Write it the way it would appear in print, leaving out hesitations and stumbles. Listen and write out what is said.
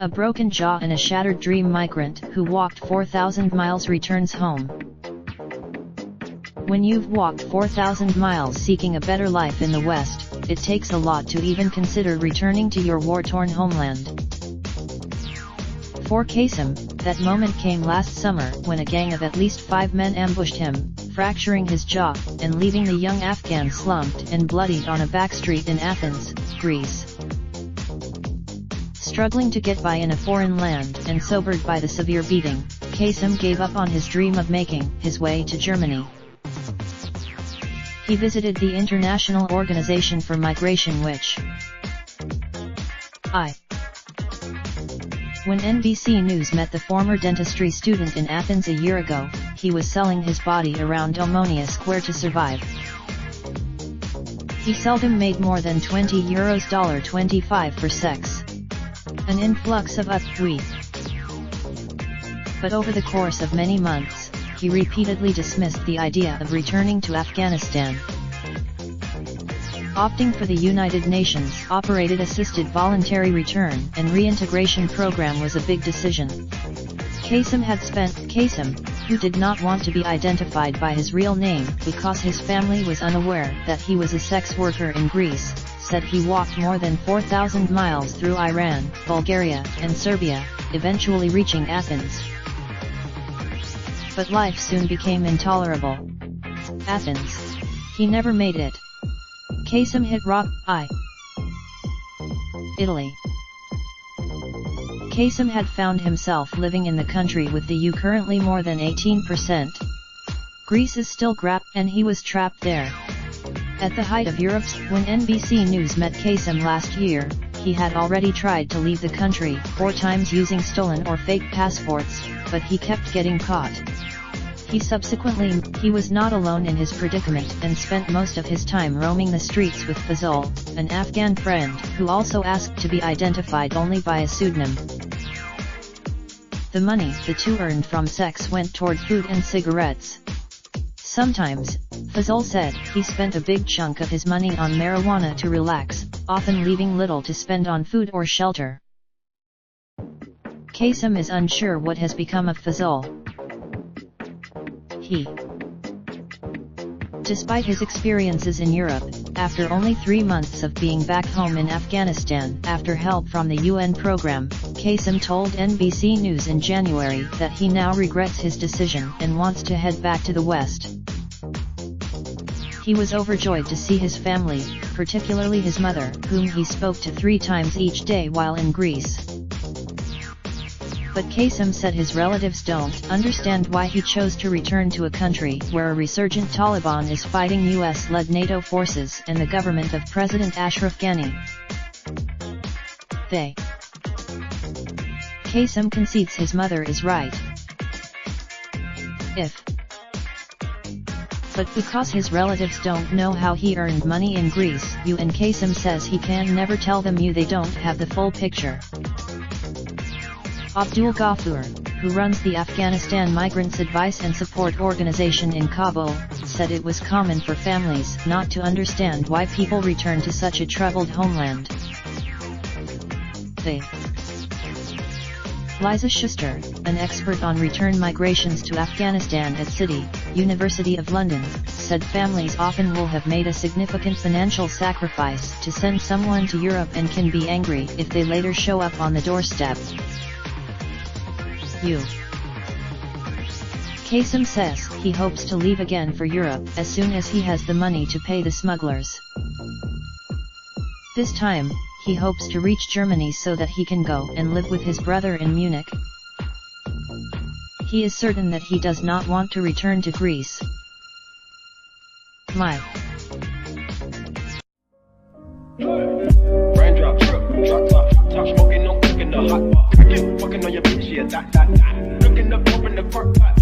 A broken jaw and a shattered dream migrant who walked 4,000 miles returns home. When you've walked 4,000 miles seeking a better life in the West, it takes a lot to even consider returning to your war-torn homeland. For Qasim, that moment came last summer when a gang of at least 5 men ambushed him, fracturing his jaw, and leaving the young Afghan slumped and bloodied on a backstreet in Athens, Greece. Struggling to get by in a foreign land and sobered by the severe beating, Qasim gave up on his dream of making his way to Germany. He visited the International Organization for Migration When NBC News met the former dentistry student in Athens a year ago, he was selling his body around Omonia Square to survive. He seldom made more than €20 $25 for sex. An influx of upwee. But over the course of many months, he repeatedly dismissed the idea of returning to Afghanistan. Opting for the United Nations-operated assisted voluntary return and reintegration program was a big decision. Qasim, who did not want to be identified by his real name because his family was unaware that he was a sex worker in Greece, said he walked more than 4,000 miles through Iran, Bulgaria, and Serbia, eventually reaching Athens. But life soon became intolerable. Athens. He never made it. Qasim hit rock, Italy. Qasim had found himself living in the country with the EU currently more than 18%. Greece is still and he was trapped there. At the height of Europe's, when NBC News met Qasim last year, he had already tried to leave the country 4 times using stolen or fake passports, but he kept getting caught. He was not alone in his predicament and spent most of his time roaming the streets with Fazul, an Afghan friend who also asked to be identified only by a pseudonym. The money the two earned from sex went toward food and cigarettes. Sometimes, Fazul said, he spent a big chunk of his money on marijuana to relax, often leaving little to spend on food or shelter. Qasim is unsure what has become of Fazul. Despite his experiences in Europe, after only 3 months of being back home in Afghanistan after help from the UN program, Qasim told NBC News in January that he now regrets his decision and wants to head back to the West. He was overjoyed to see his family, particularly his mother, whom he spoke to 3 times each day while in Greece. But Qasim said his relatives don't understand why he chose to return to a country where a resurgent Taliban is fighting US-led NATO forces and the government of President Ashraf Ghani. Qasim concedes his mother is right. But because his relatives don't know how he earned money in Greece, and Qasim says he can never tell them they don't have the full picture. Abdul Ghaffur, who runs the Afghanistan Migrants Advice and Support Organization in Kabul, said it was common for families not to understand why people return to such a troubled homeland. Liza Schuster, an expert on return migrations to Afghanistan at City, University of London, said families often will have made a significant financial sacrifice to send someone to Europe and can be angry if they later show up on the doorstep. Qasim says he hopes to leave again for Europe as soon as he has the money to pay the smugglers. This time, he hopes to reach Germany so that he can go and live with his brother in Munich. He is certain that he does not want to return to Greece. Raindrop, drop top, smoking, no cooking the hot pot. Fucking on your bitch, yeah, that. Looking up, open the park pot.